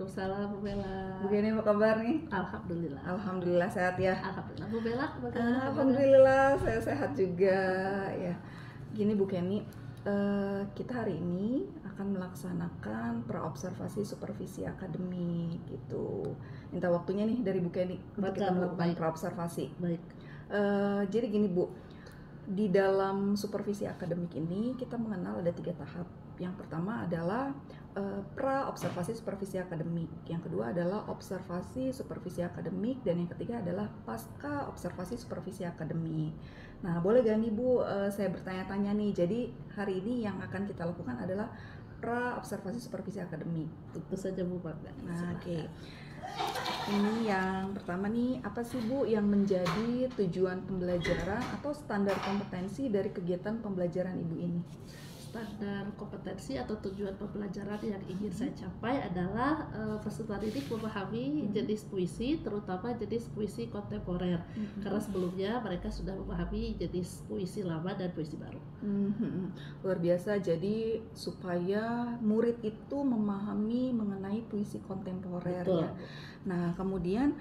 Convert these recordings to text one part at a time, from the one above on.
Waalaikumsalam Bu Bella. Bu Geni apa kabar nih? Alhamdulillah. Alhamdulillah sehat ya. Alhamdulillah. Bu Bella bagaimana? Alhamdulillah saya sehat juga ya. Gini Bu Kenny, kita hari ini akan melaksanakan praobservasi supervisi akademik gitu. Minta waktunya nih dari Bu Kenny untuk kita melakukan praobservasi. Baik. Jadi gini Bu, di dalam supervisi akademik ini kita mengenal ada 3 tahap. Yang pertama adalah pra-observasi supervisi akademik, yang kedua adalah observasi supervisi akademik, dan yang ketiga adalah pasca observasi supervisi akademik. Nah, boleh gak nih Bu, saya bertanya-tanya nih, jadi hari ini yang akan kita lakukan adalah pra-observasi supervisi akademik. Tentu saja Bu Bangga. Nah, oke. Ini yang pertama nih, apa sih Bu yang menjadi tujuan pembelajaran atau standar kompetensi dari kegiatan pembelajaran Ibu ini? Standar kompetensi atau tujuan pembelajaran yang ingin saya capai adalah peserta didik memahami jenis puisi, terutama jenis puisi kontemporer. Karena sebelumnya mereka sudah memahami jenis puisi lama dan puisi baru. Luar biasa, jadi supaya murid itu memahami mengenai puisi kontemporer. Betul. Ya. Nah, kemudian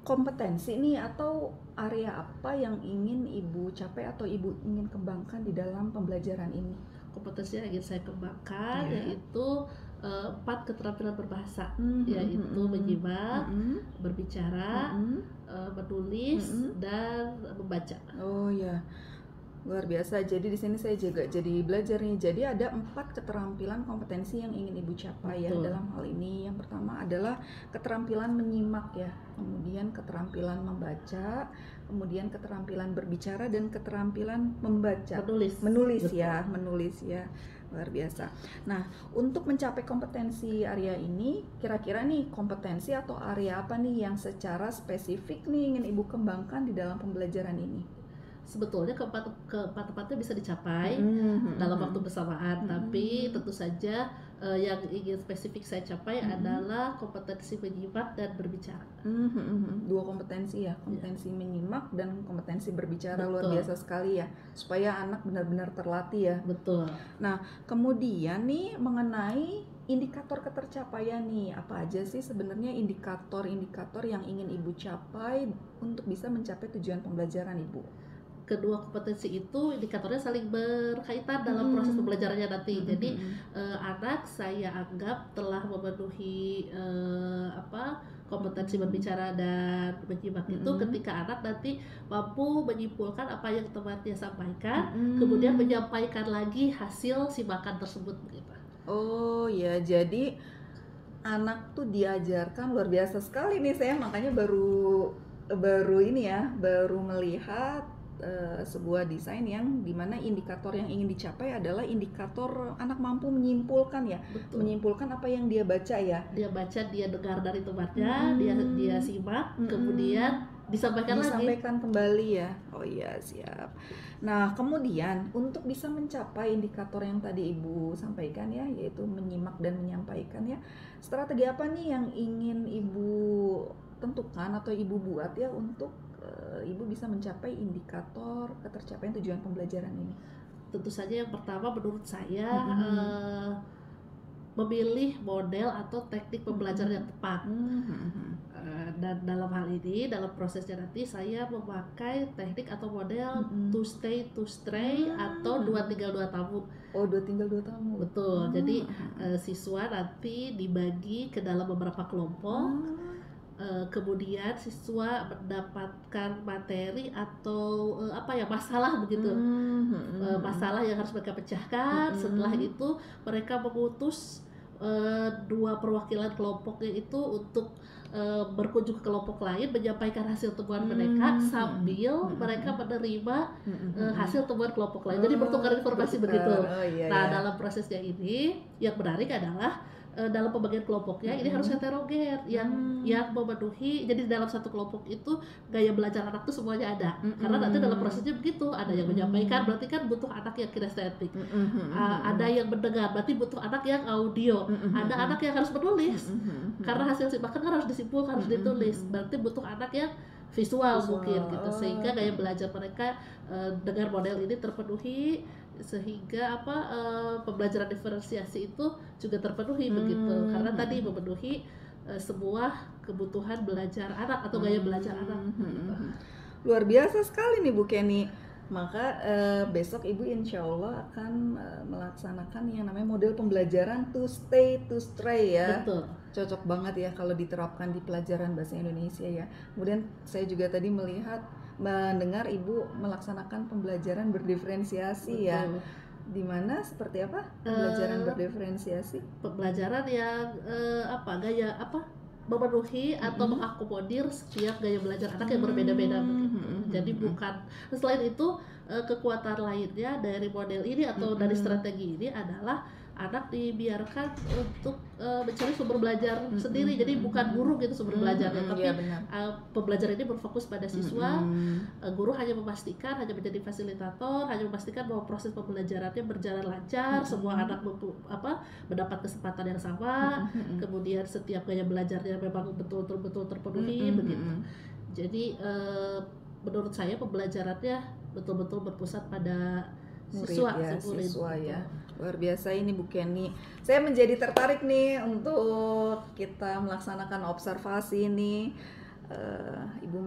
kompetensi nih atau area apa yang ingin Ibu capai atau Ibu ingin kembangkan di dalam pembelajaran ini? Kompetensi yang ingin saya kembangkan yaitu 4 keterampilan berbahasa, yaitu menyimak, berbicara, menulis, dan membaca. Oh ya, luar biasa. Jadi di sini saya juga jadi belajar nih. Jadi ada 4 keterampilan kompetensi yang ingin Ibu capai ya dalam hal ini. Yang pertama adalah keterampilan menyimak ya, kemudian keterampilan membaca, kemudian keterampilan berbicara, dan keterampilan membaca. Menulis ya. Luar biasa. Nah, untuk mencapai kompetensi area ini, kira-kira nih kompetensi atau area apa nih yang secara spesifik nih ingin Ibu kembangkan di dalam pembelajaran ini? Sebetulnya keempat-empatnya bisa dicapai dalam waktu bersamaan, tapi tentu saja yang ingin spesifik saya capai adalah kompetensi menyimak dan berbicara. 2 kompetensi ya, kompetensi menyimak dan kompetensi berbicara. Betul. Luar biasa sekali ya, supaya anak benar-benar terlatih ya. Betul. Nah, kemudian nih mengenai indikator ketercapaian nih, apa aja sih sebenarnya indikator-indikator yang ingin Ibu capai untuk bisa mencapai tujuan pembelajaran Ibu? Kedua kompetensi itu indikatornya saling berkaitan dalam proses pembelajarannya nanti. Jadi anak saya anggap telah memenuhi kompetensi berbicara dan menyimak itu ketika anak nanti mampu menyimpulkan apa yang temannya sampaikan, kemudian menyampaikan lagi hasil simakan tersebut begitu. Oh ya, jadi anak tuh diajarkan, luar biasa sekali nih, saya makanya baru melihat sebuah desain yang dimana indikator yang ingin dicapai adalah indikator anak mampu menyimpulkan ya. Betul. Menyimpulkan apa yang dia baca ya. Dia baca, dia dengar dari temannya, dia simak, kemudian disampaikan kembali ya. Oh iya, siap. Nah, kemudian untuk bisa mencapai indikator yang tadi Ibu sampaikan ya, yaitu menyimak dan menyampaikan ya, strategi apa nih yang ingin Ibu tentukan atau Ibu buat ya untuk Ibu bisa mencapai indikator ketercapaian tujuan pembelajaran ini? Tentu saja yang pertama menurut saya memilih model atau teknik pembelajaran yang tepat. Dan dalam hal ini, dalam prosesnya nanti saya memakai teknik atau model to stay atau 2 tinggal 2 tamu. Oh, 2 tinggal 2 tamu. Betul. Jadi siswa nanti dibagi ke dalam beberapa kelompok. Kemudian siswa mendapatkan materi atau masalah begitu, masalah yang harus mereka pecahkan. Setelah itu mereka mengutus 2 perwakilan kelompoknya itu untuk berkunjung ke kelompok lain, menyampaikan hasil temuan mereka sambil mereka menerima hasil temuan kelompok lain. Jadi bertukar informasi begitu. Dalam prosesnya ini yang menarik adalah dalam pembagian kelompoknya ini harus heterogen, yang memenuhi. Jadi dalam satu kelompok itu gaya belajar anak tuh semuanya ada, karena nanti dalam prosesnya begitu, ada yang menyampaikan, berarti kan butuh anak yang kinestetik, ada yang mendengar, berarti butuh anak yang audio, ada anak yang harus menulis, karena hasil simakan kan harus disimpulkan, harus ditulis, berarti butuh anak yang visual mungkin gitu, sehingga gaya belajar mereka dengan model ini terpenuhi, sehingga pembelajaran diferensiasi itu juga terpenuhi begitu, karena tadi memenuhi semua kebutuhan belajar anak atau gaya belajar anak. Luar biasa sekali nih Bu Kenny. Maka besok Ibu insya Allah akan melaksanakan yang namanya model pembelajaran to stay to stray ya. Betul. Cocok banget ya kalau diterapkan di pelajaran bahasa Indonesia ya. Kemudian saya juga tadi mendengar Ibu melaksanakan pembelajaran berdiferensiasi. Betul. Ya. Di mana seperti apa pembelajaran berdiferensiasi? Pembelajaran yang gaya memenuhi atau mengakomodir setiap gaya belajar anak yang berbeda-beda. Jadi bukan, selain itu kekuatan lainnya dari model ini atau dari strategi ini adalah anak dibiarkan untuk mencari sumber belajar sendiri. Jadi bukan guru gitu sumber belajarnya, tapi pembelajaran ini berfokus pada siswa. Guru hanya menjadi fasilitator, hanya memastikan bahwa proses pembelajarannya berjalan lancar, semua anak mendapat kesempatan yang sama, kemudian setiap gaya belajarnya memang betul-betul terpenuhi begitu. Jadi menurut saya pembelajarannya betul-betul berpusat pada siswa ya. Luar biasa ini Bu Kenny. Saya menjadi tertarik nih untuk kita melaksanakan observasi ini. Ibu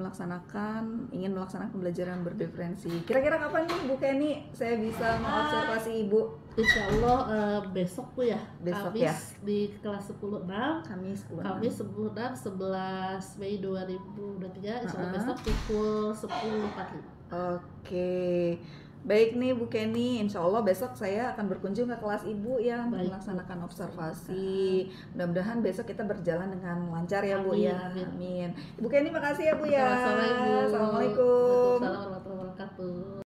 ingin melaksanakan pembelajaran berdiferensi. Kira-kira kapan nih Bu Kenny saya bisa mengobservasi Ibu? Insya Allah besok Bu ya. Besok Kamis ya. Di kelas 10-6. Kamis 10-6 11 Mei 2023. Insya Allah besok pukul 10.45. Oke. Baik nih Bu Kenny, insya Allah besok saya akan berkunjung ke kelas Ibu ya untuk melaksanakan observasi. Mudah-mudahan besok kita berjalan dengan lancar ya Bu ya. Amin. Ibu Kenny makasih ya Bu ya. Assalamualaikum. Waalaikumsalam warahmatullahi wabarakatuh.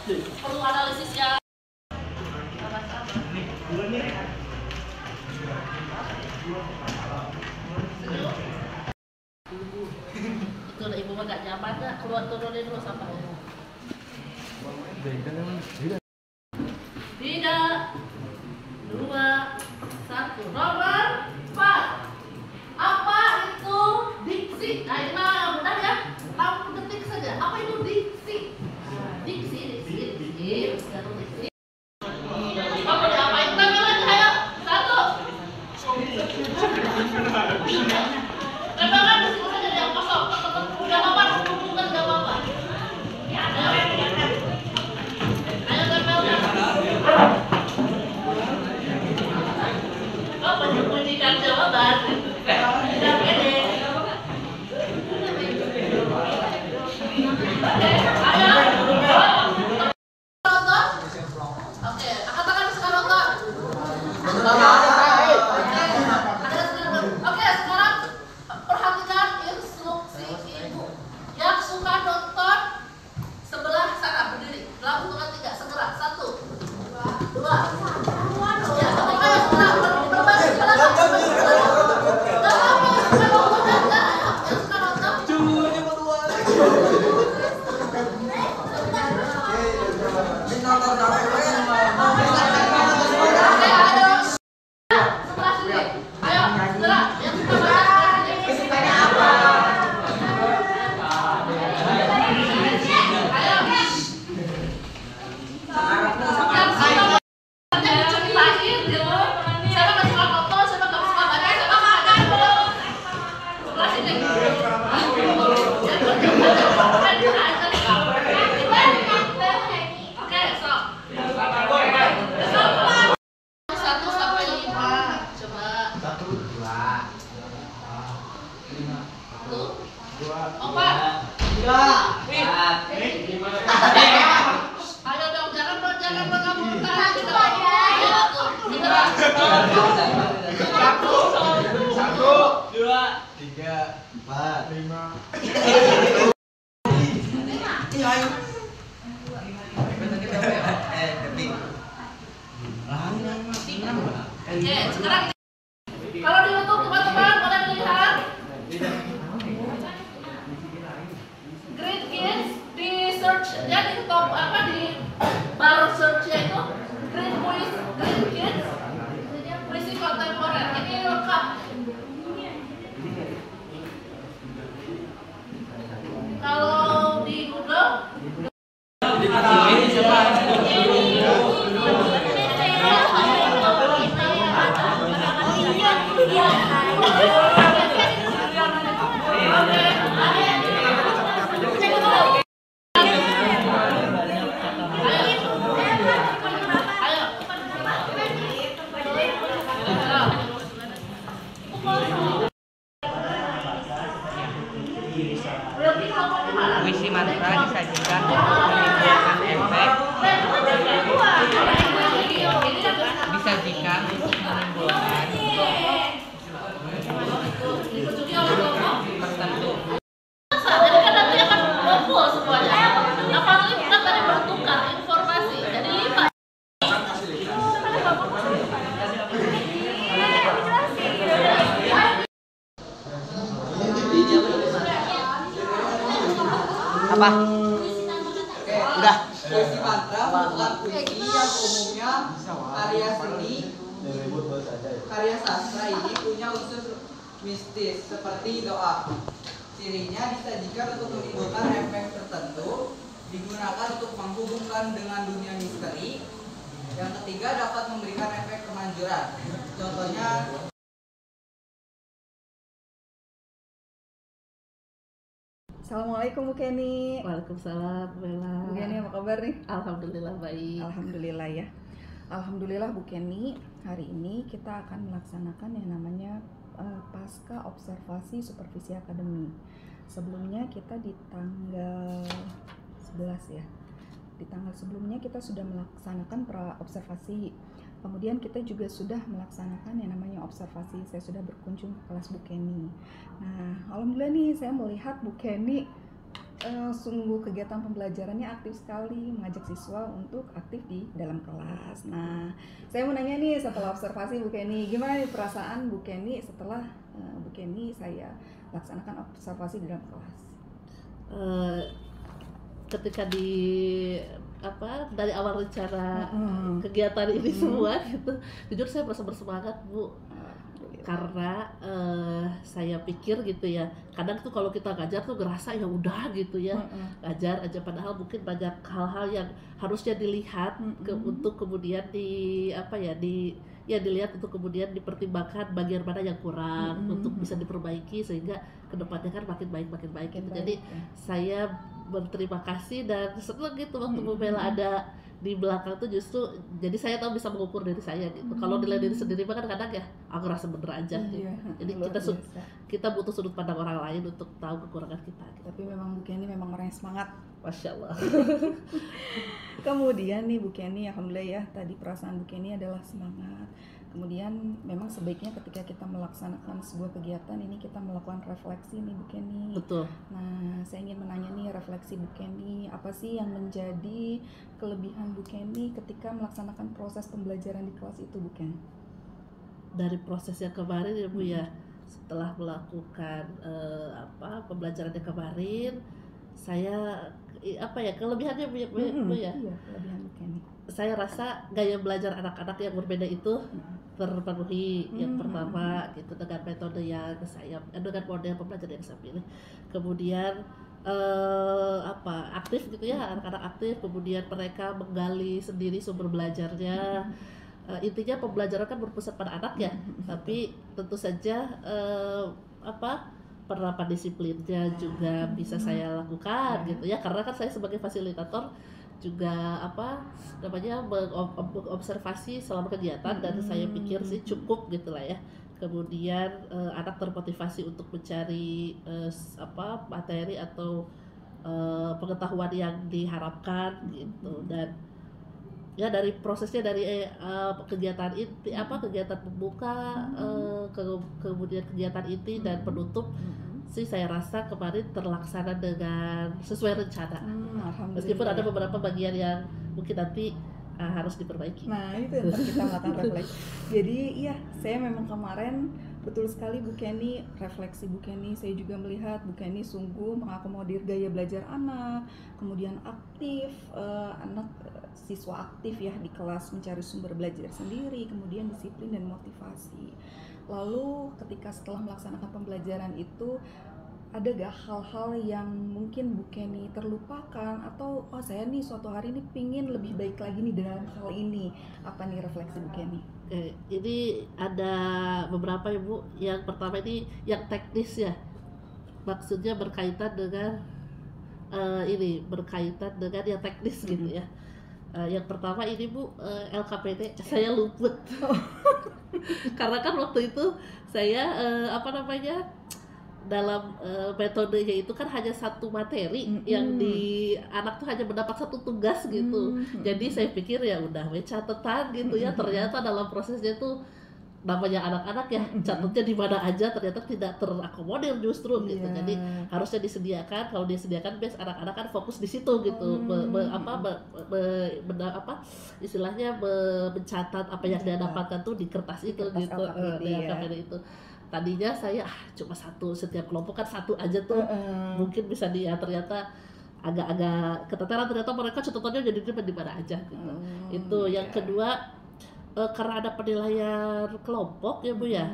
Perlu analisis ya. Itu lah Ibu mah gak nyaman gak? Keluar turunin dulu sampahnya. 3, 2, 1. Nomor 4. Apa itu diksi? Nah ini mah mudah ya. 6 detik saja. Apa itu diksi? Diksi. Apa diapain? Tangan lagi, ayo. 1. Tangan di situ saja yang kosong. Udah apa? Bukan udah apa? Ayo tempelkan. Oh, menyembunyikan jawaban. Tidak pede. 3, 4, 5. Oke, sekarang kalau di YouTube teman-teman boleh melihat Great Kids di search ya, di top apa di bar search-nya itu Great Kids, puisi kontemporer. Ini lengkap. Kalau di Google Puisi mantra disajikan untuk menimbulkan efek. Disajikan untuk menimbulkan tertentu. jadi kan nanti akan kumpul semuanya. Apalagi kita tadi bertukar informasi. Jadi Pak Apa? Udah. Puisi mantra merupakan puisi yang umumnya karya seni, karya sastra ini punya unsur mistis seperti doa. Cirinya disajikan untuk menimbulkan efek tertentu, digunakan untuk menghubungkan dengan dunia misteri. Yang ketiga dapat memberikan efek kemanjuran. Contohnya Assalamualaikum Bu Kenny. Waalaikumsalam, Bella. Bu Kenny apa kabar nih? Alhamdulillah baik. Alhamdulillah ya. Alhamdulillah Bu Kenny, hari ini kita akan melaksanakan yang namanya pasca observasi supervisi akademi. Sebelumnya kita di tanggal 11 ya. Di tanggal sebelumnya kita sudah melaksanakan pra observasi. Kemudian kita juga sudah melaksanakan yang namanya observasi. Saya sudah berkunjung ke kelas Bu Kenny. Nah, alhamdulillah nih saya melihat Bu Kenny sungguh kegiatan pembelajarannya aktif sekali, mengajak siswa untuk aktif di dalam kelas. Nah, saya mau nanya nih setelah observasi Bu Kenny, gimana nih perasaan Bu Kenny setelah Bu Kenny saya laksanakan observasi di dalam kelas? Ketika dari awal rencana kegiatan ini semua gitu, jujur saya merasa bersemangat Bu, karena saya pikir gitu ya, kadang tuh kalau kita ngajar tuh ngerasa ya udah gitu ya, ngajar aja, padahal mungkin banyak hal-hal yang harusnya dilihat untuk kemudian dilihat untuk kemudian dipertimbangkan bagian mana yang kurang untuk bisa diperbaiki sehingga kedepannya kan makin baik gitu. Jadi saya berterima kasih dan senang gitu waktu Bu Bella ada di belakang tuh, justru jadi saya tahu bisa mengukur diri saya gitu. Kalau nilai diri sendiri mah kan kadang ya aku rasa bener aja gitu. Jadi kita butuh sudut pandang orang lain untuk tahu kekurangan kita gitu. Tapi memang Bu Kenny memang orang yang semangat, Masya Allah. Kemudian nih Bu Kenny, alhamdulillah ya, tadi perasaan Bu Kenny adalah semangat. Kemudian memang sebaiknya ketika kita melaksanakan sebuah kegiatan ini kita melakukan refleksi nih Bu Kenny. Betul. Nah, saya ingin menanya nih, refleksi Bu Kenny, apa sih yang menjadi kelebihan Bu Kenny ketika melaksanakan proses pembelajaran di kelas itu Bu Kenny? Dari proses yang kemarin ya Bu ya, setelah melakukan pembelajaran yang kemarin, saya kelebihannya Bu ya, Iya, kelebihan Bu Kenny. Saya rasa gaya belajar anak-anak yang berbeda itu terpenuhi. Yang pertama gitu, dengan metode yang dengan model pembelajaran yang saya pilih. Kemudian aktif gitu ya, anak-anak aktif, kemudian mereka menggali sendiri sumber belajarnya. Intinya pembelajaran kan berpusat pada anak ya, tapi tentu saja penerapan disiplinnya juga bisa saya lakukan gitu ya, karena kan saya sebagai fasilitator juga observasi selama kegiatan dan saya pikir sih cukup gitulah ya. Kemudian anak termotivasi untuk mencari materi atau pengetahuan yang diharapkan gitu, dan ya dari prosesnya dari kegiatan inti kegiatan pembuka kemudian kegiatan inti dan penutup sih saya rasa kemarin terlaksana dengan sesuai rencana. Meskipun ada beberapa bagian yang mungkin nanti harus diperbaiki. Nah itu yang kita melakukan refleksi. Jadi iya, saya memang kemarin betul sekali Bu Kenny, refleksi Bu Kenny, saya juga melihat Bu Kenny sungguh mengakomodir gaya belajar anak, kemudian aktif, anak siswa aktif ya di kelas mencari sumber belajar sendiri, kemudian disiplin dan motivasi. Lalu ketika setelah melaksanakan pembelajaran itu, ada gak hal-hal yang mungkin Bu Kenny terlupakan atau saya nih suatu hari ini pingin lebih baik lagi nih dalam hal ini, apa nih refleksi Bu Kenny? Ini ada beberapa ya Bu. Yang pertama ini yang teknis ya, maksudnya berkaitan dengan berkaitan dengan yang teknis gitu ya. Yang pertama ini Bu, LKPD saya luput karena kan waktu itu saya dalam metodenya itu kan hanya satu materi yang di anak tuh hanya mendapat satu tugas gitu. Jadi saya pikir ya udah catatan gitu ya. Ternyata dalam prosesnya tuh namanya anak-anak ya, catatnya di mana aja ternyata tidak terakomodir justru gitu. Jadi harusnya disediakan, kalau disediakan bias anak-anak kan fokus di situ gitu. Istilahnya mencatat apa yang dia dapatkan tuh di kertas itu gitu. Di LKPD itu. Tadinya saya cuma satu, setiap kelompok kan satu aja tuh mungkin bisa ternyata agak-agak keteteran, ternyata mereka catatannya jadi di mana aja gitu. Itu yang kedua, karena ada penilaian kelompok ya Bu ya,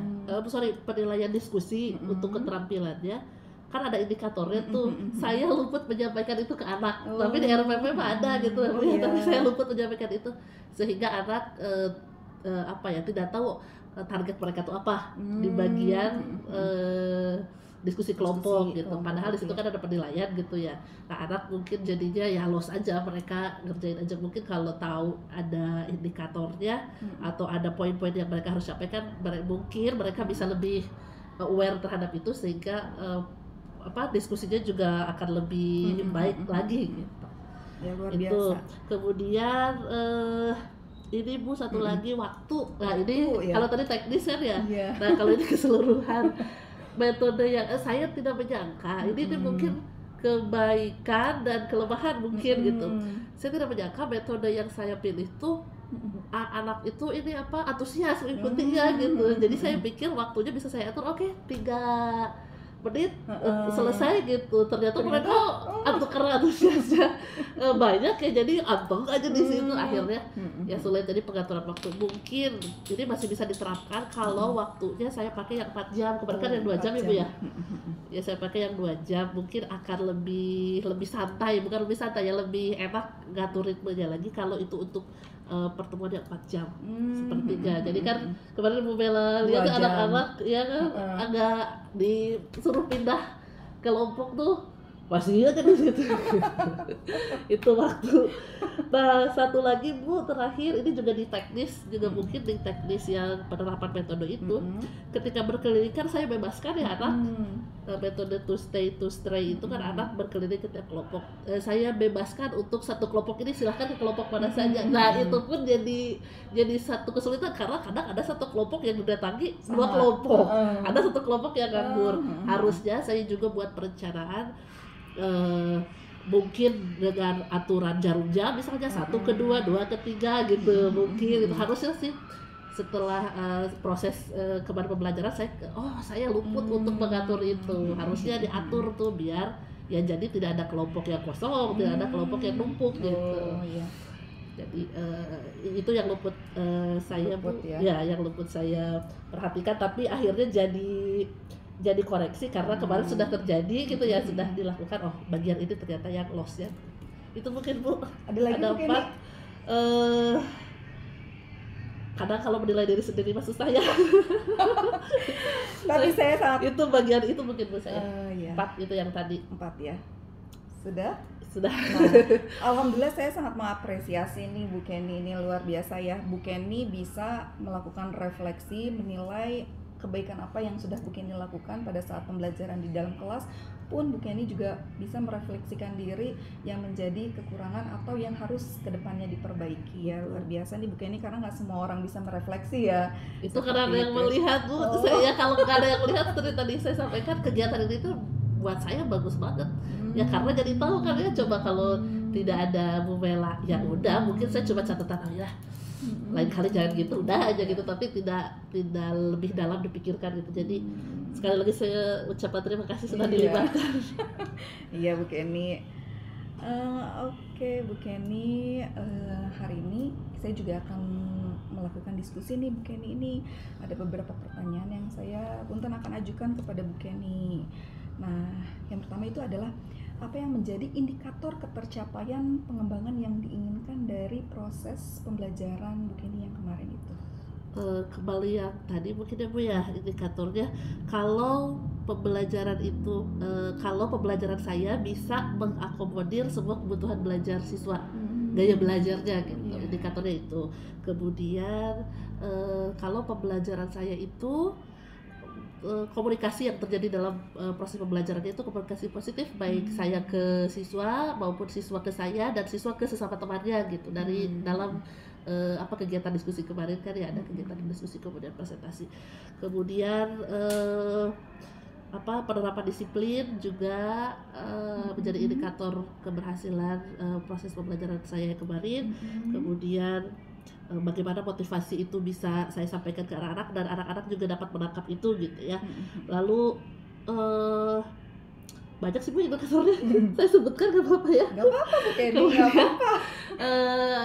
penilaian diskusi untuk keterampilannya kan ada indikatornya tuh. Saya luput menyampaikan itu ke anak, tapi di RPP mah ada gitu Bu ya, tapi saya luput menyampaikan itu sehingga anak tidak tahu target mereka tuh apa di bagian diskusi kelompok gitu. Padahal di situ kan ada penilaian gitu ya. Nah anak mungkin jadinya ya los aja, mereka ngerjain aja. Mungkin kalau tahu ada indikatornya atau ada poin-poin yang mereka harus sampaikan, mungkin mereka bisa lebih aware terhadap itu sehingga diskusinya juga akan lebih baik lagi gitu. Ya, luar itu biasa. Kemudian ini Bu satu lagi waktu. Nah ini kalau tadi teknis kan ya. Nah kalau ini keseluruhan metode yang saya tidak menyangka. Ini mungkin kebaikan dan kelemahan mungkin gitu. Saya tidak menyangka metode yang saya pilih tuh anak itu ini antusias mengikutinya gitu. Jadi saya pikir waktunya bisa saya atur 3 menit selesai gitu. Ternyata mereka karena antusiasnya banyak ya, jadi anteng aja di situ. Akhirnya ya sulit. Jadi pengaturan waktu mungkin ini masih bisa diterapkan kalau waktunya saya pakai yang 4 jam. Kemarin kan yang 2 jam ya Bu ya. Ya saya pakai yang 2 jam mungkin akan lebih santai, bukan lebih santai ya, lebih enak ngatur ritmenya lagi kalau itu untuk pertemuan yang 4 jam sepertiga. Jadi kan kemarin Bu Bella lihat anak-anak ya kan agak disuruh pindah kelompok tuh masih aja di situ. Itu waktu. Nah satu lagi Bu terakhir, ini juga di teknis, juga mungkin di teknis yang penerapan metode itu. Ketika berkeliling kan saya bebaskan ya anak. Metode to stay itu kan anak berkeliling ke tiap kelompok. Saya bebaskan untuk satu kelompok ini silahkan ke kelompok mana saja. Nah itu pun jadi satu kesulitan karena kadang ada satu kelompok yang didatangi 2 kelompok, ada satu kelompok yang nganggur. Harusnya saya juga buat perencanaan mungkin dengan aturan jarum jam misalnya 1 ke 2, 2 ke 3 gitu mungkin. Itu harusnya sih setelah proses kemarin pembelajaran saya luput untuk mengatur itu. Harusnya diatur tuh biar ya jadi tidak ada kelompok yang kosong, tidak ada kelompok yang numpuk gitu. Jadi itu yang luput saya Bu ya, yang luput saya perhatikan, tapi akhirnya jadi koreksi karena kemarin sudah terjadi gitu ya, sudah dilakukan bagian ini ternyata yang loss ya. Itu mungkin Bu. Ada lagi mungkin 4. Kadang kalau menilai diri sendiri masuk saya. Tapi saya sangat itu bagian itu mungkin Bu saya. 4 itu yang tadi. 4 ya. Sudah. Nah, alhamdulillah saya sangat mengapresiasi nih Bu Kenny, ini luar biasa ya. Bu Kenny bisa melakukan refleksi, menilai kebaikan apa yang sudah Bu Kenny lakukan pada saat pembelajaran di dalam kelas, pun Bu Kenny juga bisa merefleksikan diri yang menjadi kekurangan atau yang harus kedepannya diperbaiki ya. Luar biasa nih Bu Kenny, karena nggak semua orang bisa merefleksi ya. Itu karena ada yang melihat Bu. Saya kalau nggak ada yang melihat seperti tadi saya sampaikan, kegiatan ini tuh buat saya bagus banget. Ya karena jadi tahu kan ya, coba kalau tidak ada Bu Mela ya udah mungkin saya coba catatan aja. Lain kali jangan gitu, udah aja gitu, tapi tidak lebih dalam dipikirkan gitu. Jadi sekali lagi saya ucapkan terima kasih sudah dilibatkan. Iya Bu Kenny. Oke Bu Kenny, hari ini saya juga akan melakukan diskusi nih Bu Kenny. Ini ada beberapa pertanyaan yang saya punten akan ajukan kepada Bu Kenny. Nah, yang pertama itu adalah apa yang menjadi indikator ketercapaian pengembangan yang diinginkan dari proses pembelajaran Bu Kenny yang kemarin itu? Kembali yang tadi mungkin ya Bu ya, indikatornya kalau pembelajaran itu kalau pembelajaran saya bisa mengakomodir semua kebutuhan belajar siswa, gaya belajarnya gitu, indikatornya itu. Kemudian kalau pembelajaran saya itu komunikasi yang terjadi dalam proses pembelajarannya itu komunikasi positif, baik saya ke siswa maupun siswa ke saya dan siswa ke sesama temannya gitu. Dari dalam kegiatan diskusi kemarin kan ya, ada kegiatan diskusi kemudian presentasi, kemudian penerapan disiplin juga menjadi indikator keberhasilan proses pembelajaran saya kemarin. Kemudian bagaimana motivasi itu bisa saya sampaikan ke anak-anak dan anak-anak juga dapat menangkap itu gitu ya. Lalu banyak sih Bu indikatornya. Saya sebutkan nggak apa-apa ya? Nggak apa-apa Bu Kenny, nggak apa-apa.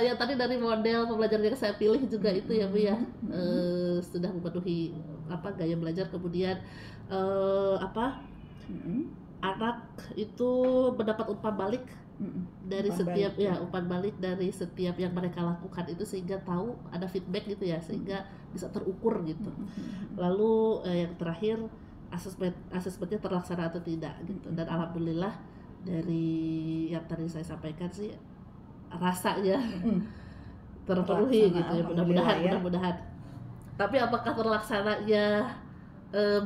Yang tadi dari model pembelajaran yang saya pilih juga itu ya Bu ya, sudah memenuhi gaya belajar. Kemudian anak itu mendapat umpan balik dari umpan balik dari setiap yang mereka lakukan itu, sehingga tahu ada feedback gitu ya, sehingga bisa terukur gitu. Lalu yang terakhir asesmennya terlaksana atau tidak gitu. Dan alhamdulillah dari yang tadi saya sampaikan sih rasanya terpenuhi gitu ya, mudah-mudahan. Tapi apakah terlaksananya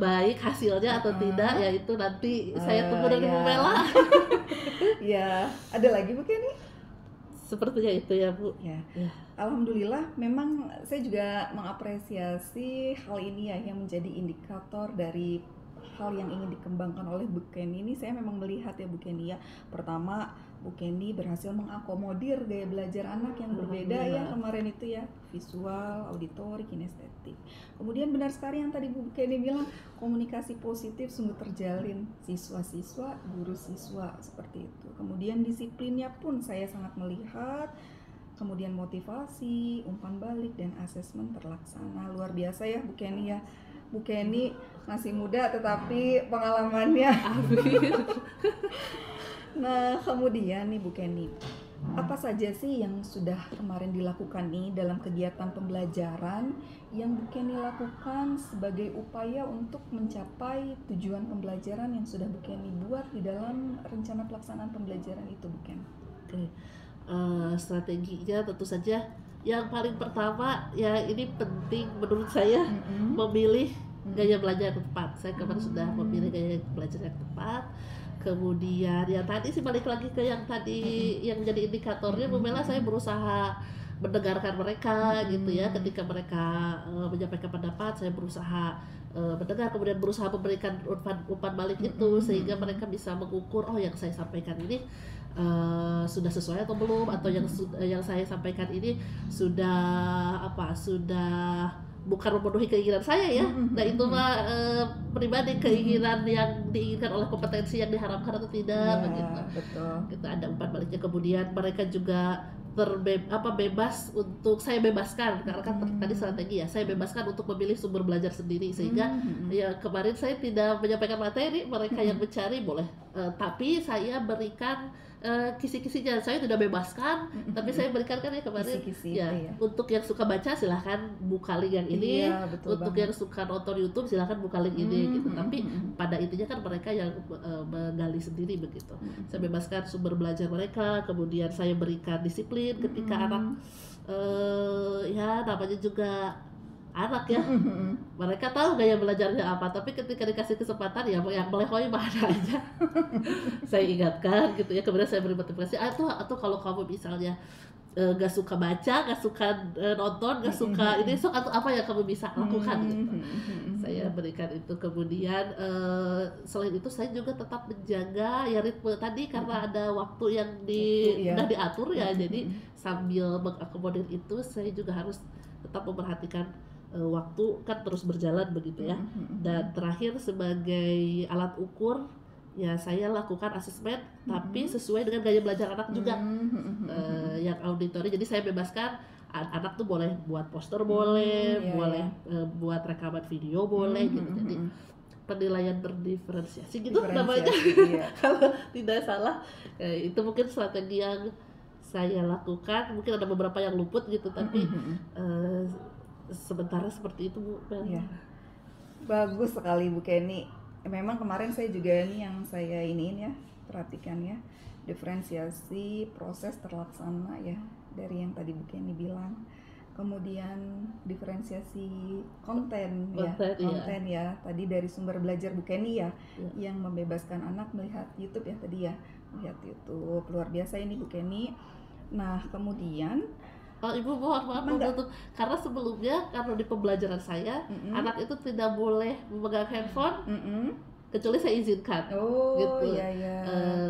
baik hasilnya atau tidak ya itu nanti saya tunggu dari Bu Mela. Ya, ada lagi Bu Kenny? Sepertinya itu ya Bu. Ya. Alhamdulillah, memang saya juga mengapresiasi hal ini ya, yang menjadi indikator dari hal yang ingin dikembangkan oleh Bu Kenny. Ini saya memang melihat ya Bu Kenny ya. Pertama, Bu Kenny berhasil mengakomodir gaya belajar anak yang berbeda ya kemarin itu ya, visual, auditori, kinestetik. Kemudian benar sekali yang tadi Bu Kenny bilang, komunikasi positif sungguh terjalin siswa-siswa, guru siswa, seperti itu. Kemudian disiplinnya pun saya sangat melihat. Kemudian motivasi, umpan balik, dan asesmen terlaksana. Luar biasa ya Bu Kenny ya. Bu Kenny masih muda tetapi pengalamannya. Nah, kemudian nih Bu Kenny, apa saja sih yang sudah kemarin dilakukan nih dalam kegiatan pembelajaran yang Bu Kenny lakukan sebagai upaya untuk mencapai tujuan pembelajaran yang sudah Bu Kenny buat di dalam rencana pelaksanaan pembelajaran itu Bu Kenny? Strateginya tentu saja yang paling pertama ya, ini penting menurut saya, memilih gaya belajar yang tepat. Saya kemarin sudah memilih gaya belajar yang tepat. Kemudian ya tadi sih balik lagi ke yang tadi yang menjadi indikatornya Bu Mela, saya berusaha mendengarkan mereka gitu ya. Ketika mereka menyampaikan pendapat, saya berusaha mendengar, kemudian berusaha memberikan umpan balik itu, sehingga mereka bisa mengukur, oh yang saya sampaikan ini sudah sesuai atau belum, atau yang saya sampaikan ini sudah bukan memenuhi keinginan saya ya. Nah itu mah pribadi, keinginan yang diinginkan oleh kompetensi yang diharapkan atau tidak begitu. Betul. Kita ada umpan baliknya. Kemudian mereka juga bebas untuk saya bebaskan, karena kan tadi strategi ya, saya bebaskan untuk memilih sumber belajar sendiri, sehingga ya kemarin saya tidak menyampaikan materi, mereka yang mencari boleh, tapi saya berikan kisi-kisinya. Saya tidak bebaskan, tapi saya berikan kan ya kemarin Kisi-kisi, ya, iya. untuk yang suka baca silahkan buka link yang ini, untuk banget. yang suka nonton YouTube silahkan buka link ini gitu. Tapi pada intinya kan mereka yang menggali sendiri begitu. Saya bebaskan sumber belajar mereka, kemudian saya berikan disiplin ketika anak ya namanya juga anak ya. Mereka tahu gaya belajarnya apa, tapi ketika dikasih kesempatan ya yang melehoi mana aja. Saya ingatkan gitu ya, kemudian saya beri motivasi, atau kalau kamu misalnya gak suka baca, gak suka nonton, gak suka ini, so atau apa yang kamu bisa lakukan gitu. Saya berikan itu. Kemudian selain itu saya juga tetap menjaga ya ritme tadi, karena ada waktu yang udah diatur ya, jadi sambil mengakomodir itu saya juga harus tetap memperhatikan waktu kan terus berjalan begitu ya. Dan terakhir sebagai alat ukur ya saya lakukan asesmen tapi sesuai dengan gaya belajar anak juga. Yang auditory, jadi saya bebaskan anak tuh boleh buat poster boleh, boleh buat rekaman video boleh gitu. Jadi penilaian berdiferensiasi gitu namanya. Kalau tidak salah itu mungkin strategi yang saya lakukan. Mungkin ada beberapa yang luput gitu, tapi sementara seperti itu Bu. Bagus sekali Bu Kenny. Memang kemarin saya juga ini yang saya iniin ya, perhatikan ya, diferensiasi proses terlaksana ya, dari yang tadi Bu Kenny bilang. Kemudian diferensiasi konten ya, tadi dari sumber belajar Bu Kenny ya, yang membebaskan anak melihat YouTube ya tadi ya, melihat YouTube. Luar biasa ini Bu Kenny. Nah kemudian Ibu mohon maaf untuk, karena sebelumnya karena di pembelajaran saya anak itu tidak boleh memegang handphone kecuali saya izinkan. Gitu.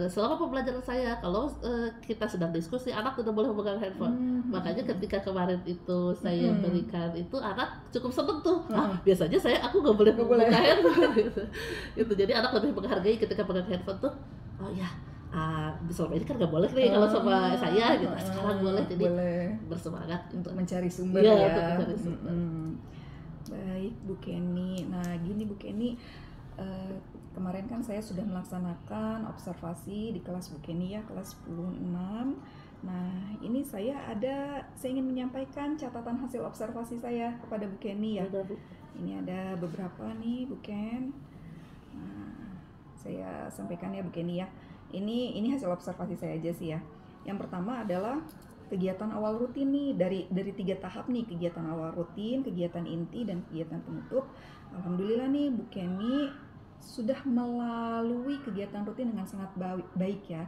Selama pembelajaran saya, kalau kita sedang diskusi anak tidak boleh memegang handphone. Makanya ketika kemarin itu saya berikan itu, anak cukup seneng tuh. Biasanya aku nggak boleh memegang handphone. Gitu. Jadi anak lebih menghargai ketika pegang handphone tuh. Oh ya. Selama ini kan nggak boleh nih kalau sama saya gitu. Sekarang boleh, jadi bersemangat untuk mencari sumber untuk mencari sumber. Baik Bu Kenny. Nah gini Bu Kenny, kemarin kan saya sudah melaksanakan observasi di kelas Bu Kenny ya, kelas 10-6. Nah ini saya ingin menyampaikan catatan hasil observasi saya kepada Bu Kenny ya. Ini ada beberapa nih Bu Ken. Nah, saya sampaikan ya Bu Kenny ya. Ini hasil observasi saya aja sih ya. Yang pertama adalah kegiatan awal rutin nih, dari 3 tahap nih, kegiatan awal rutin, kegiatan inti, dan kegiatan penutup. Alhamdulillah nih Bu Kenny sudah melalui kegiatan rutin dengan sangat baik ya.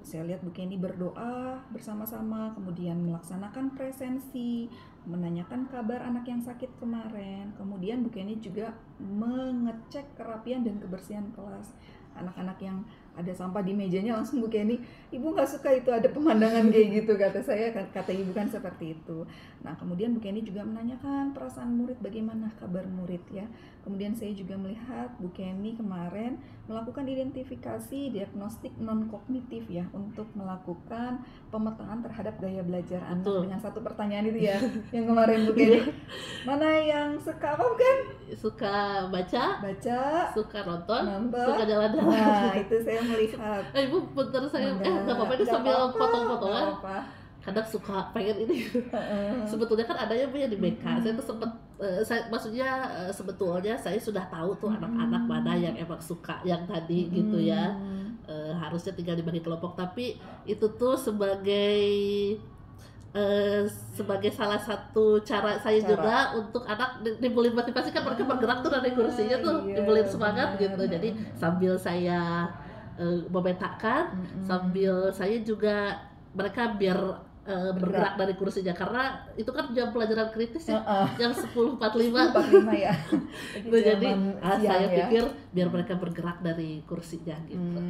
Saya lihat Bu Kenny berdoa bersama-sama, kemudian melaksanakan presensi, menanyakan kabar anak yang sakit kemarin. Kemudian Bu Kenny juga mengecek kerapian dan kebersihan kelas. Anak-anak yang ada sampah di mejanya langsung Bu Kenny, ibu nggak suka itu ada pemandangan kayak gitu, kata saya, kata ibu kan seperti itu. Nah kemudian Bu Kenny juga menanyakan perasaan murid, bagaimana kabar murid ya. Kemudian saya juga melihat Bu Kenny kemarin melakukan identifikasi diagnostik non kognitif ya, untuk melakukan pemetaan terhadap gaya belajar anak. Dengan satu pertanyaan itu ya yang kemarin Bu Kenny, mana yang suka apa bukan? Suka baca, suka nonton, suka jalan-jalan. Nah itu saya melihat. Ibu bentar saya, nggak apa-apa ini sambil potong-potongan. Kadang suka pengen ini. Sebetulnya kan adanya Bu ya di BK. Saya tuh sempet, maksudnya sebetulnya saya sudah tahu tuh anak-anak mana yang emang suka yang tadi gitu ya. Harusnya tinggal dibagi kelompok, tapi itu tuh sebagai salah satu cara saya juga untuk anak dibulin motivasi, kan mereka bergerak tuh dari kursinya tuh, dibulin semangat gitu. Jadi sambil saya memetakan, sambil saya juga mereka biar bergerak dari kursinya, karena itu kan jam pelajaran kritis ya, jam 10.45 ya. Jadi saya pikir biar mereka bergerak dari kursinya gitu.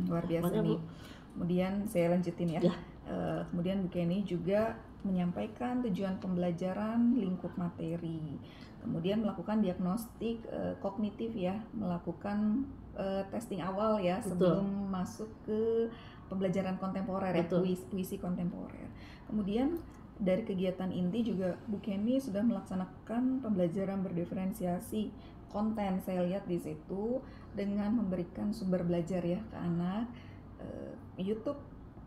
Luar biasa nih. Kemudian saya lanjutin ya. Kemudian Bu Kenny juga menyampaikan tujuan pembelajaran lingkup materi. Kemudian melakukan diagnostik kognitif ya, melakukan testing awal ya. Sebelum masuk ke pembelajaran kontemporer ya, puisi kontemporer. Kemudian dari kegiatan inti juga Bu Kenny sudah melaksanakan pembelajaran berdiferensiasi konten. Saya lihat di situ dengan memberikan sumber belajar ya ke anak, YouTube,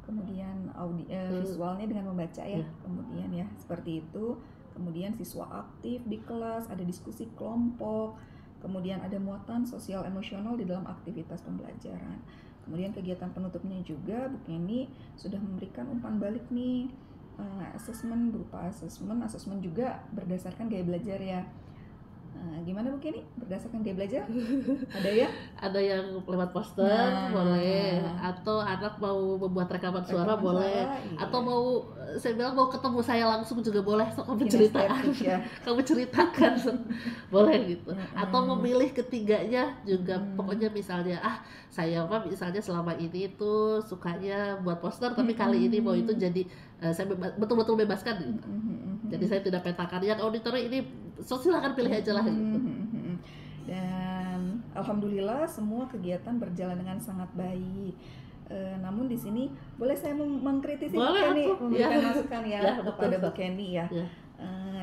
kemudian visualnya dengan membaca ya, kemudian ya seperti itu. Kemudian siswa aktif di kelas, ada diskusi kelompok, kemudian ada muatan sosial emosional di dalam aktivitas pembelajaran. Kemudian kegiatan penutupnya juga Bu Kenny sudah memberikan umpan balik nih, Asesmen berupa asesmen juga berdasarkan gaya belajar ya. Gimana Bu Kenny? Berdasarkan gaya belajar? Ada ya? Ada yang lewat poster boleh, atau anak mau membuat rekaman suara boleh, iya. atau mau saya bilang mau ketemu saya langsung juga boleh, so kamu ceritakan, ya. kamu ceritakan boleh gitu, atau memilih ketiganya juga, pokoknya misalnya saya misalnya selama ini itu sukanya buat poster, tapi kali ini mau itu jadi saya betul-betul bebaskan gitu. Jadi saya tidak petakan yang auditori ini, so silakan pilih aja lah gitu. Dan alhamdulillah semua kegiatan berjalan dengan sangat baik. Namun di sini boleh saya mengkritisi Bu Kenny, memberikan masukan ya kepada Bu Kenny ya.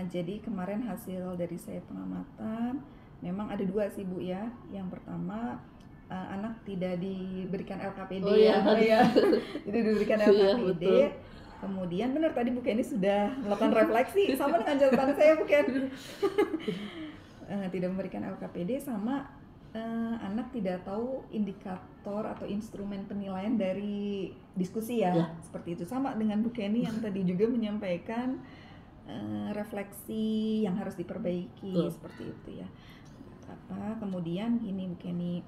Jadi kemarin hasil dari saya pengamatan memang ada 2 sih Bu ya. Yang pertama anak tidak diberikan LKPD tidak diberikan LKPD. Kemudian benar tadi Bu Kenny sudah melakukan refleksi sama dengan jawaban saya Bu Kenny. Tidak memberikan LKPD sama anak tidak tahu indikator atau instrumen penilaian dari diskusi ya. Seperti itu, sama dengan Bu Kenny yang tadi juga menyampaikan refleksi yang harus diperbaiki seperti itu ya. Kemudian gini Bu Kenny,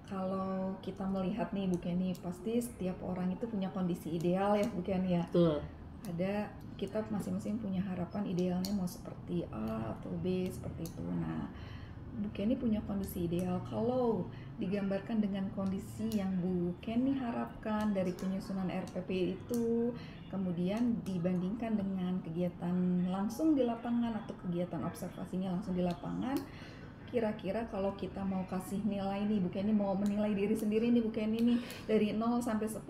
kalau kita melihat nih Bu Kenny, pasti setiap orang itu punya kondisi ideal ya Bu Kenny ya. Ada, kita masing-masing punya harapan idealnya mau seperti A atau B seperti itu. Nah, Bu Kenny punya kondisi ideal. Kalau digambarkan dengan kondisi yang Bu Kenny harapkan dari penyusunan RPP itu, kemudian dibandingkan dengan kegiatan langsung di lapangan atau kegiatan observasinya langsung di lapangan, kira-kira kalau kita mau kasih nilai nih, Bu Kenny mau menilai diri sendiri nih Bu Kenny nih dari 0 sampai 10,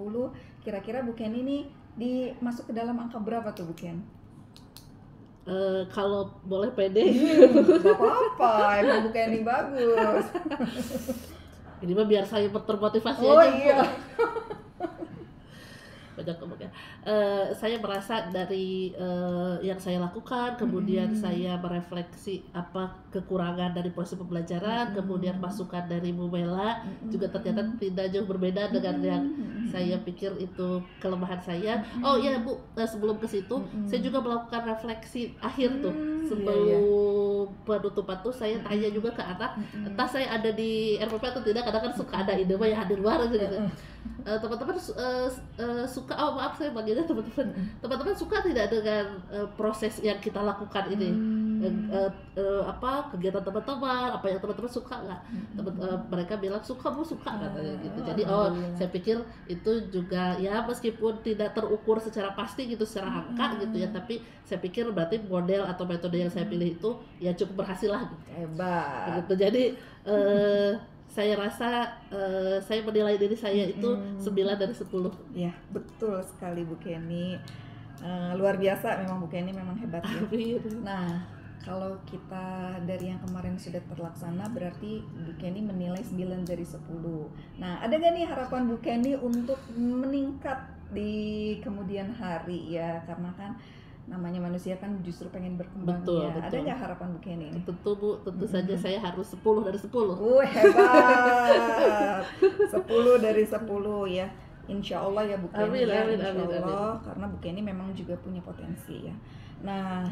kira-kira Bu Kenny nih masuk ke dalam angka berapa tuh Bu Kenny? Kalau boleh pede. Gak apa-apa, emang Bu Kenny bagus. Ini mah biar saya termotivasi aja. Iya. Banyak kemudian saya merasa dari yang saya lakukan, kemudian saya merefleksi apa kekurangan dari proses pembelajaran, kemudian masukan dari Bu Mela juga ternyata tidak jauh berbeda dengan yang saya pikir itu kelemahan saya. Oh iya Bu, sebelum ke situ saya juga melakukan refleksi akhir tuh sebelum penutupan tuh saya tanya juga ke anak, entah saya ada di RPP atau tidak, kadang kan suka ada ide yang hadir luar gitu. Teman-teman suka, maaf saya panggilnya teman-teman suka tidak dengan proses yang kita lakukan ini, kegiatan teman-teman, apa yang teman-teman suka nggak? Mereka bilang suka Bu, suka katanya gitu. Jadi saya pikir itu juga ya meskipun tidak terukur secara pasti gitu secara angka gitu ya, tapi saya pikir berarti model atau metode yang saya pilih itu ya cukup berhasil lah gitu. Hebat. Gitu. Jadi saya rasa saya menilai diri saya itu 9 dari 10. Ya, betul sekali Bu Kenny. Luar biasa memang Bu Kenny, memang hebat ya. Nah, kalau kita dari yang kemarin sudah terlaksana berarti Bu Kenny menilai 9 dari 10. Nah, ada gak nih harapan Bu Kenny untuk meningkat di kemudian hari ya? Karena kan namanya manusia kan justru pengen berkembang. Betul. Ada nggak harapan Bu Kenny? Tentu Bu, tentu saja saya harus 10 dari 10. Hebat. 10 dari 10 ya. Insya Allah ya Bu Kenny. Amin. Karena Bu Kenny memang juga punya potensi ya. Nah,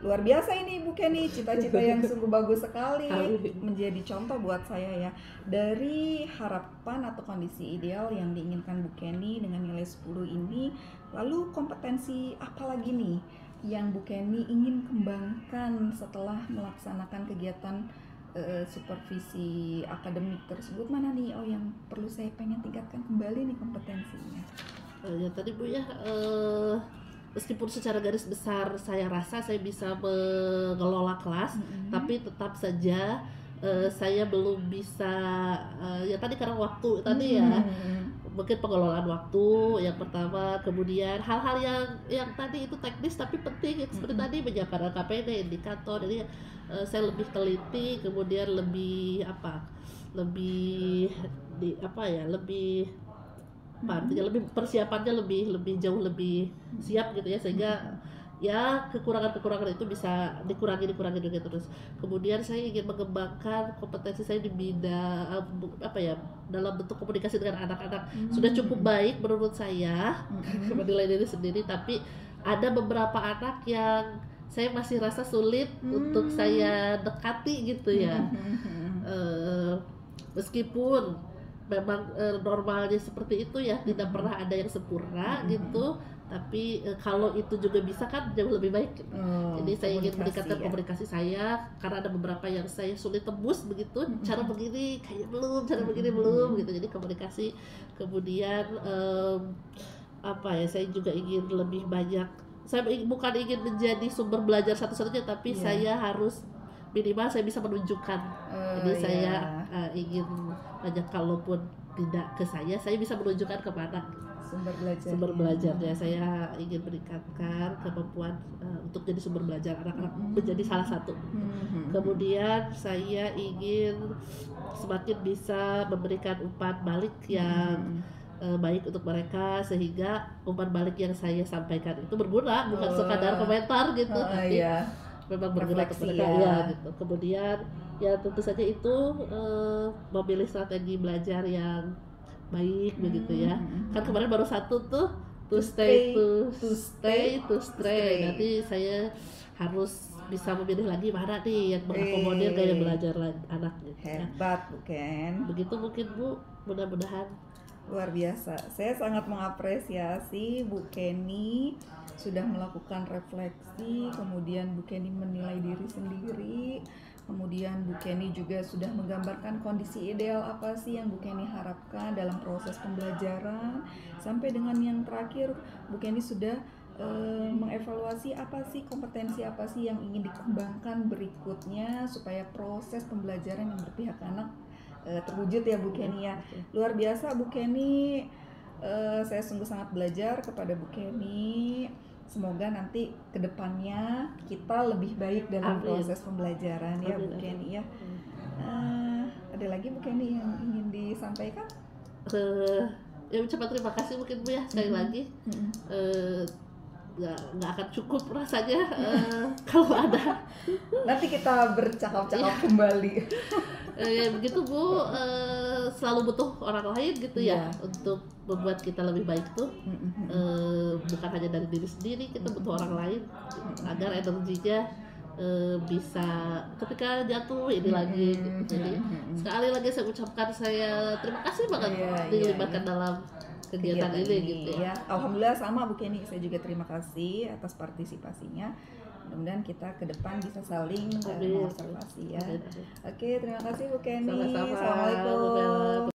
luar biasa ini Bu Kenny, cita-cita yang sungguh bagus sekali, menjadi contoh buat saya ya. Dari harapan atau kondisi ideal yang diinginkan Bu Kenny dengan nilai 10 ini, lalu kompetensi apa lagi nih yang Bu Kenny ingin kembangkan setelah melaksanakan kegiatan supervisi akademik tersebut? Mana nih yang perlu saya pengen tingkatkan kembali nih kompetensinya? Ya tadi Bu ya, meskipun secara garis besar saya rasa saya bisa mengelola kelas, tapi tetap saja saya belum bisa ya tadi karena waktu tadi ya, mungkin pengelolaan waktu yang pertama, kemudian hal-hal yang tadi itu teknis tapi penting seperti tadi menyiapkan LKPD, indikator, jadi saya lebih teliti, kemudian lebih artinya lebih persiapannya lebih jauh lebih siap gitu ya, sehingga ya kekurangan itu bisa dikurangi terus. Kemudian saya ingin mengembangkan kompetensi saya di bidang dalam bentuk komunikasi dengan anak-anak. Sudah cukup baik menurut saya menilai diri sendiri, tapi ada beberapa anak yang saya masih rasa sulit untuk saya dekati gitu ya. Meskipun memang normalnya seperti itu ya, tidak pernah ada yang sempurna gitu, tapi kalau itu juga bisa kan jauh lebih baik. Jadi saya ingin meningkatkan komunikasi saya, karena ada beberapa yang saya sulit tembus begitu, cara begini kayak belum, cara begini belum gitu. Jadi komunikasi. Kemudian apa ya, saya juga ingin lebih banyak, saya bukan ingin menjadi sumber belajar satu-satunya, tapi saya harus minimal saya bisa menunjukkan. Jadi saya ingin banyak, kalaupun tidak ke saya bisa menunjukkan kepada sumber belajarnya. Saya ingin meningkatkan kemampuan untuk jadi sumber belajar anak-anak, menjadi salah satu. Kemudian saya ingin semakin bisa memberikan umpan balik yang baik untuk mereka, sehingga umpan balik yang saya sampaikan itu berguna, bukan sekadar komentar gitu, tapi memang berguna untuk mereka ya gitu. Kemudian ya tentu saja itu memilih strategi belajar yang baik begitu ya. Kan kemarin baru satu tuh to stay. Nanti saya harus bisa memilih lagi mana nih yang mengakomodir gaya belajar anak gitu. Hebat Bu Ken. Begitu mungkin Bu, mudah-mudahan. Luar biasa. Saya sangat mengapresiasi Bu Kenny sudah melakukan refleksi, kemudian Bu Kenny menilai diri sendiri, kemudian Bu Kenny juga sudah menggambarkan kondisi ideal apa sih yang Bu Kenny harapkan dalam proses pembelajaran, sampai dengan yang terakhir Bu Kenny sudah mengevaluasi apa sih kompetensi apa sih yang ingin dikembangkan berikutnya supaya proses pembelajaran yang berpihak ke anak terwujud ya Bu Kenny ya. Luar biasa Bu Kenny, saya sungguh sangat belajar kepada Bu Kenny. Semoga nanti kedepannya kita lebih baik dalam proses pembelajaran ya Bu Kenny ya. Ada lagi Bu Kenny yang ingin disampaikan? Ya ucapan terima kasih mungkin Bu ya sekali lagi. Nggak akan cukup rasanya kalau ada. Nanti kita bercakap-cakap kembali. Ya begitu Bu, selalu butuh orang lain gitu ya untuk membuat kita lebih baik tuh. Bukan hanya dari diri sendiri, kita butuh orang lain agar energinya bisa ketika jatuh ini lagi gitu. Jadi sekali lagi saya ucapkan saya terima kasih banget dilibatkan dalam kegiatan ini gitu ya. Alhamdulillah sama Bu Kenny, saya juga terima kasih atas partisipasinya. Mudah-mudahan kita ke depan bisa saling mengobservasi ya. Oke, terima kasih Bu Kenny. Sama-sama. Assalamualaikum.